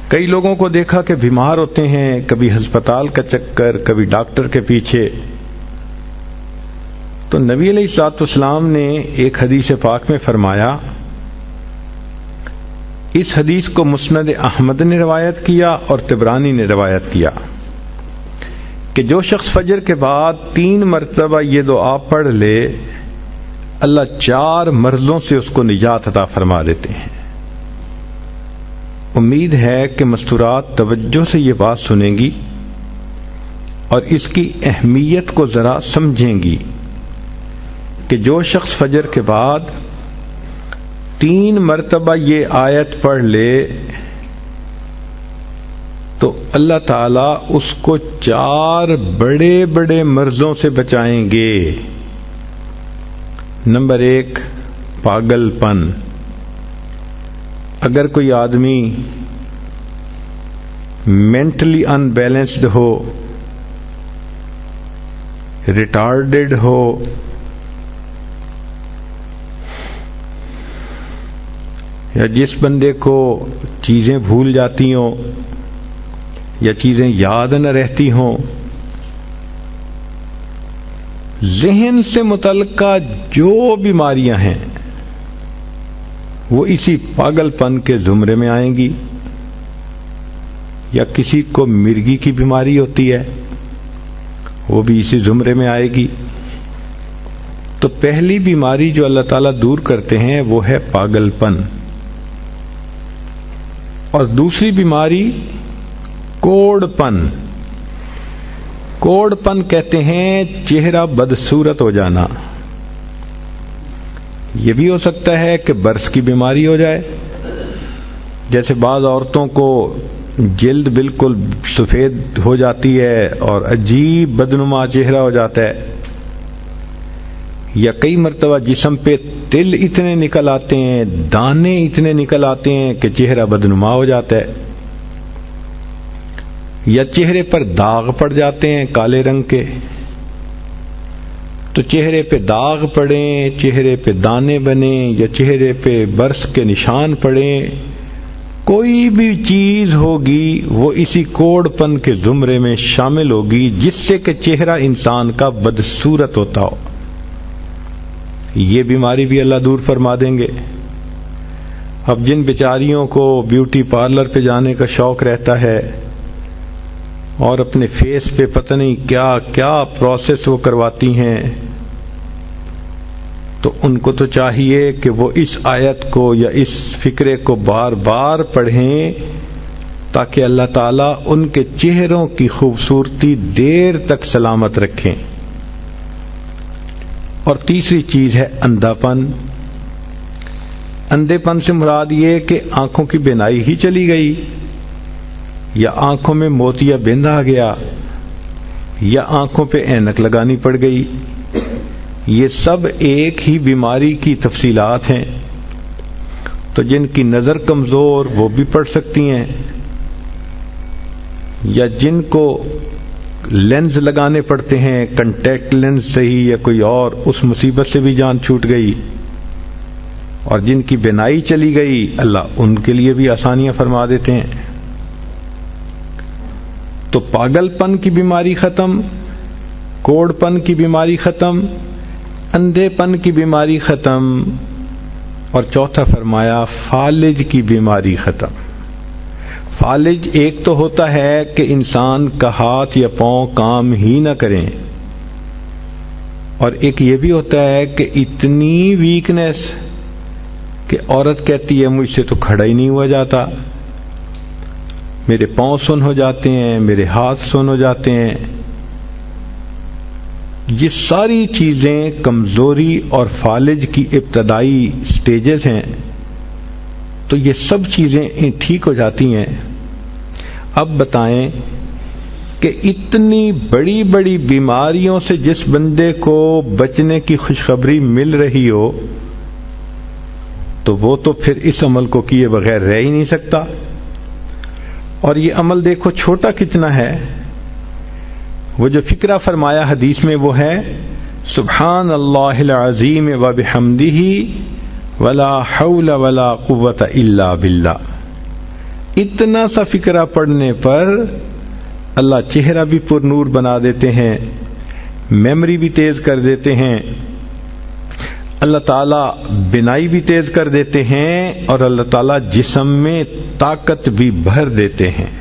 کئی لوگوں کو دیکھا کہ بیمار ہوتے ہیں، کبھی ہسپتال کا چکر، کبھی ڈاکٹر کے پیچھے. تو نبی علیہ الصلوۃ والسلام نے ایک حدیث پاک میں فرمایا، اس حدیث کو مسند احمد نے روایت کیا اور طبرانی نے روایت کیا کہ جو شخص فجر کے بعد 3 مرتبہ یہ دعا پڑھ لے، اللہ 4 مرضوں سے اس کو نجات عطا فرما دیتے ہیں. امید ہے کہ مستورات توجہ سے یہ بات سنیں گی اور اس کی اہمیت کو ذرا سمجھیں گی کہ جو شخص فجر کے بعد 3 مرتبہ یہ آیت پڑھ لے تو اللہ تعالیٰ اس کو 4 بڑے بڑے مرضوں سے بچائیں گے. نمبر 1، پاگل پن. اگر کوئی آدمی مینٹلی ان بیلنسڈ ہو، ریٹارڈڈ ہو، یا جس بندے کو چیزیں بھول جاتی ہوں یا چیزیں یاد نہ رہتی ہوں، ذہن سے متعلقہ جو بیماریاں ہیں وہ اسی پاگل پن کے زمرے میں آئیں گی. یا کسی کو مرگی کی بیماری ہوتی ہے، وہ بھی اسی زمرے میں آئے گی. تو پہلی بیماری جو اللہ تعالیٰ دور کرتے ہیں وہ ہے پاگل پن، اور دوسری بیماری کوڑ پن. کوڑ پن کہتے ہیں چہرہ بدصورت ہو جانا. یہ بھی ہو سکتا ہے کہ برس کی بیماری ہو جائے، جیسے بعض عورتوں کو جلد بالکل سفید ہو جاتی ہے اور عجیب بدنما چہرہ ہو جاتا ہے، یا کئی مرتبہ جسم پہ تل اتنے نکل آتے ہیں، دانے اتنے نکل آتے ہیں کہ چہرہ بدنما ہو جاتا ہے، یا چہرے پر داغ پڑ جاتے ہیں کالے رنگ کے. تو چہرے پہ داغ پڑیں، چہرے پہ دانے بنیں، یا چہرے پہ برس کے نشان پڑیں، کوئی بھی چیز ہوگی وہ اسی کوڑ پن کے زمرے میں شامل ہوگی جس سے کہ چہرہ انسان کا بدصورت ہوتا ہو. یہ بیماری بھی اللہ دور فرما دیں گے. اب جن بیچاریوں کو بیوٹی پارلر پہ جانے کا شوق رہتا ہے اور اپنے فیس پہ پتہ نہیں کیا کیا پروسیس وہ کرواتی ہیں، تو ان کو تو چاہیے کہ وہ اس آیت کو یا اس فکرے کو بار بار پڑھیں تاکہ اللہ تعالیٰ ان کے چہروں کی خوبصورتی دیر تک سلامت رکھیں. اور تیسری چیز ہے اندھا پن. اندھے پن سے مراد یہ کہ آنکھوں کی بینائی ہی چلی گئی، یا آنکھوں میں موتیا بند آ گیا، یا آنکھوں پہ اینک لگانی پڑ گئی. یہ سب ایک ہی بیماری کی تفصیلات ہیں. تو جن کی نظر کمزور وہ بھی پڑھ سکتی ہیں، یا جن کو لینز لگانے پڑتے ہیں، کنٹیکٹ لینز صحیح یا کوئی اور، اس مصیبت سے بھی جان چھوٹ گئی. اور جن کی بینائی چلی گئی اللہ ان کے لیے بھی آسانیاں فرما دیتے ہیں. تو پاگل پن کی بیماری ختم، کوڑ پن کی بیماری ختم، اندھے پن کی بیماری ختم، اور چوتھا فرمایا فالج کی بیماری ختم. فالج ایک تو ہوتا ہے کہ انسان کا ہاتھ یا پاؤں کام ہی نہ کریں، اور ایک یہ بھی ہوتا ہے کہ اتنی ویکنیس کہ عورت کہتی ہے مجھ سے تو کھڑا ہی نہیں ہوا جاتا، میرے پاؤں سن ہو جاتے ہیں، میرے ہاتھ سن ہو جاتے ہیں. یہ ساری چیزیں کمزوری اور فالج کی ابتدائی سٹیجز ہیں. تو یہ سب چیزیں ٹھیک ہو جاتی ہیں. اب بتائیں کہ اتنی بڑی بڑی بیماریوں سے جس بندے کو بچنے کی خوشخبری مل رہی ہو تو وہ تو پھر اس عمل کو کیے بغیر رہ ہی نہیں سکتا. اور یہ عمل دیکھو چھوٹا کتنا ہے. وہ جو فکرہ فرمایا حدیث میں وہ ہے سبحان اللہ العظیم وبحمدہ ولا حول ولا قوة الا باللہ. اتنا سا فقرہ پڑھنے پر اللہ چہرہ بھی پر نور بنا دیتے ہیں، میموری بھی تیز کر دیتے ہیں، اللہ تعالیٰ بینائی بھی تیز کر دیتے ہیں، اور اللہ تعالیٰ جسم میں طاقت بھی بھر دیتے ہیں۔